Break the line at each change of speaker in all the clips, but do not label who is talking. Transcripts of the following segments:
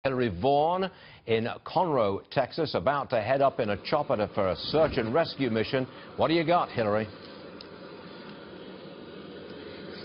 Harvey Vaughn in Conroe, Texas, about to head up in a chopper for a search and rescue mission. What do you got, Hillary?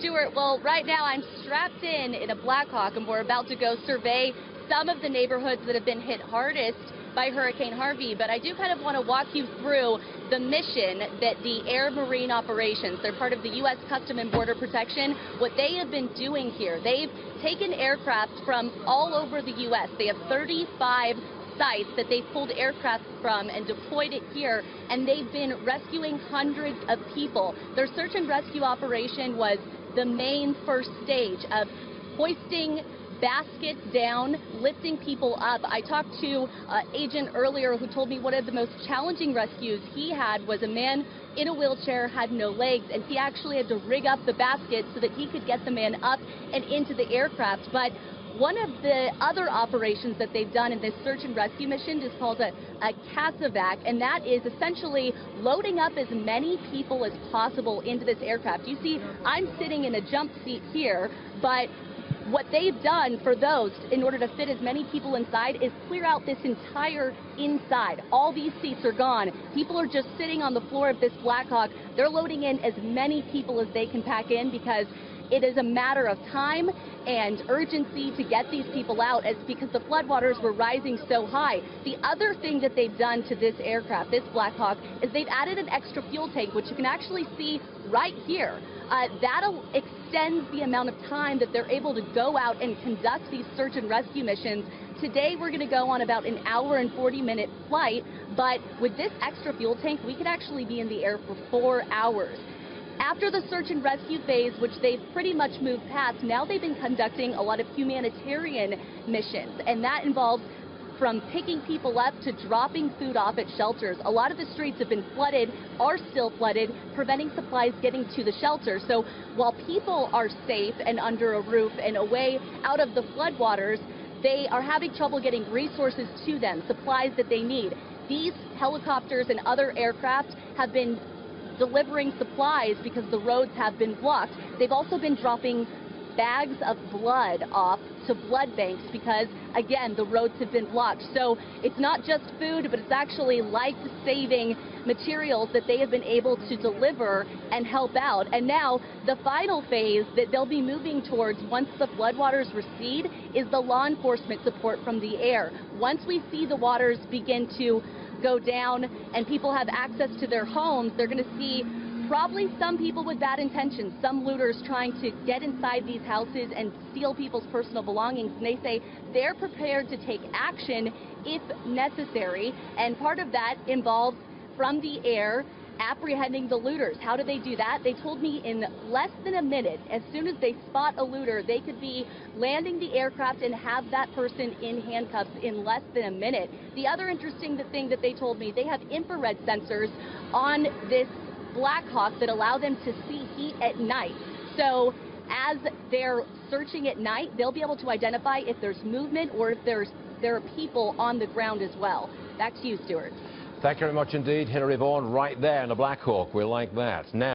Stuart, well, right now I'm strapped in a Black Hawk, and we're about to go survey some of the neighborhoods that have been hit hardest by Hurricane Harvey. But I do kind of want to walk you through the mission that the Air Marine Operations, they're part of the U.S. Customs and Border Protection, what they have been doing here. They've taken aircraft from all over the U.S. They have 35 sites that they pulled aircraft from and deployed it here, and they've been rescuing hundreds of people. Their search and rescue operation was the main first stage of hoisting baskets down, lifting people up. I talked to an agent earlier who told me one of the most challenging rescues he had was a man in a wheelchair, had no legs, and he actually had to rig up the basket so that he could get the man up and into the aircraft. But one of the other operations that they've done in this search and rescue mission is called a CASEVAC, and that is essentially loading up as many people as possible into this aircraft. You see, I'm sitting in a jump seat here, but what they've done for those, in order to fit as many people inside, is clear out this entire inside. All these seats are gone. People are just sitting on the floor of this Black Hawk. They're loading in as many people as they can pack in because it is a matter of time and urgency to get these people out, as because the floodwaters were rising so high. The other thing that they've done to this aircraft, this Black Hawk, is they've added an extra fuel tank, which you can actually see right here. That'll extend the amount of time that they're able to go out and conduct these search and rescue missions. Today we're going to go on about an hour and 40-minute flight, but with this extra fuel tank, we could actually be in the air for 4 hours. After the search and rescue phase, which they've pretty much moved past, now they've been conducting a lot of humanitarian missions, and that involves from picking people up to dropping food off at shelters. A lot of the streets have been flooded, are still flooded, preventing supplies getting to the shelter. So while people are safe and under a roof and away out of the floodwaters, they are having trouble getting resources to them, supplies that they need. These helicopters and other aircraft have been delivering supplies because the roads have been blocked. They've also been dropping bags of blood off to blood banks because, again, the roads have been blocked. So it's not just food, but it's actually life-saving materials that they have been able to deliver and help out. And now the final phase that they'll be moving towards once the floodwaters recede is the law enforcement support from the air. Once we see the waters begin to go down and people have access to their homes, they're going to see probably some people with bad intentions, some looters trying to get inside these houses and steal people's personal belongings. And they say they're prepared to take action if necessary. And part of that involves, from the air, apprehending the looters. How do they do that? They told me in less than a minute, as soon as they spot a looter, they could be landing the aircraft and have that person in handcuffs in less than a minute. The other interesting thing that they told me, they have infrared sensors on this Black Hawk that allow them to see heat at night. So as they're searching at night, they'll be able to identify if there's movement or if there are people on the ground as well. Back to you, Stuart.
Thank you very much indeed, Harvey Vaughn, right there in the Black Hawk. We like that. Now